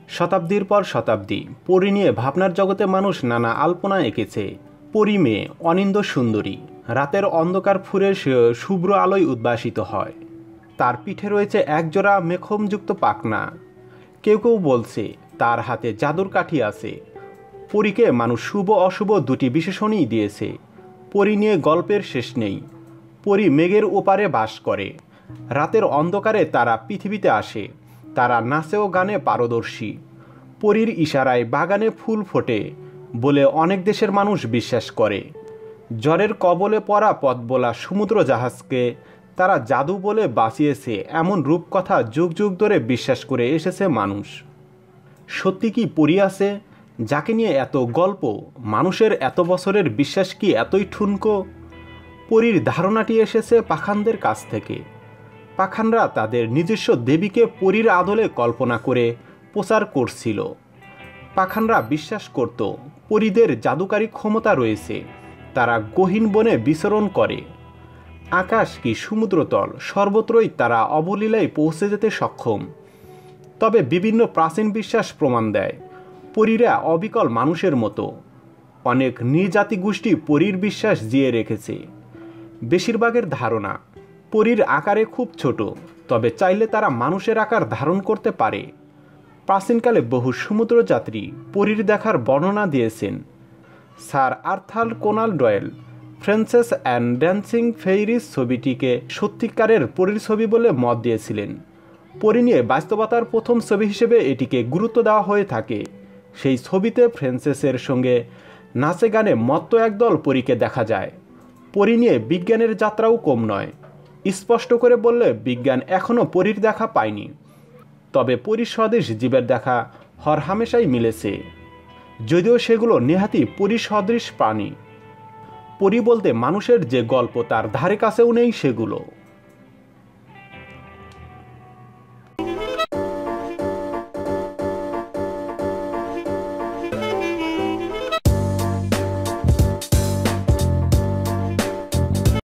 শতাব্দীর পর শতাব্দী পরী নিয়ে ভাবনার জগতে মানুষ নানা আলপনা এঁকেছে। পরী মেয়ে অনিন্দ সুন্দরী, রাতের অন্ধকার ফুঁড়ে শুভ্র আলোয় উদ্ভাসিত হয়। তার পিঠে রয়েছে একজোড়া মেখমযুক্ত পাখনা। কেউ কেউ বলছে তার হাতে জাদুর কাঠি আছে। পরীকে মানুষ শুভ অশুভ দুটি বিশেষণই দিয়েছে। পরী নিয়ে গল্পের শেষ নেই। পরী মেঘের ওপারে বাস করে। রাতের অন্ধকারে তারা পৃথিবীতে আসে। তারা নাচে ও গানে পারদর্শী। পরীর ইশারায় বাগানে ফুল ফোটে বলে অনেক দেশের মানুষ বিশ্বাস করে। ঝড়ের কবলে পড়া পথবোলা সমুদ্র জাহাজকে তারা জাদু বলে বাঁচিয়েছে, এমন রূপকথা যুগ যুগ ধরে বিশ্বাস করে এসেছে মানুষ। সত্যি কি পরী আছে, যাকে নিয়ে এত গল্প? মানুষের এত বছরের বিশ্বাস কি এতই ঠুনকো? পরীর ধারণাটি এসেছে পাখানদের কাছ থেকে। পাখানরা তাদের নিজস্ব দেবীকে পরীর আদলে কল্পনা করে প্রচার করছিল। পাখানরা বিশ্বাস করত পরীদের জাদুকারী ক্ষমতা রয়েছে। তারা গহীন বনে বিচরণ করে। আকাশ কি সমুদ্রতল, সর্বত্রই তারা অবলীলায় পৌঁছে যেতে সক্ষম। তবে বিভিন্ন প্রাচীন বিশ্বাস প্রমাণ দেয় পরীরা অবিকল মানুষের মতো। অনেক নৃজাতি গোষ্ঠী পরীর বিশ্বাস জিয়ে রেখেছে। বেশিরভাগের ধারণা পরীর আকারে খুব ছোট, তবে চাইলে তারা মানুষের আকার ধারণ করতে পারে। প্রাচীনকালে বহু সমুদ্রযাত্রী পরীর দেখার বর্ণনা দিয়েছেন। Sir Arthur Conan Doyle princess and dancing fairies ছবিটিকে সত্যিকারের পরীর ছবি বলে মত দিয়েছিলেন। পরী নিয়ে বাস্তবতার প্রথম ছবি হিসেবে এটিকে গুরুত্ব দেওয়া হয়ে থাকে। সেই ছবিতে প্রিন্সেসের সঙ্গে নাচে গানে মত্ত একদল পরীকে দেখা যায়। পরী নিয়ে বিজ্ঞানের যাত্রাও কম নয়। স্পষ্ট করে বললে বিজ্ঞান এখনও পরীর দেখা পায়নি, তবে পরী সদৃশ জীবের দেখা হরহামেশাই মিলেছে, যদিও সেগুলো নেহাতি পরী সদৃশ প্রাণী। পরী বলতে মানুষের যে গল্প তার ধারে কাছেও নেই সেগুলো।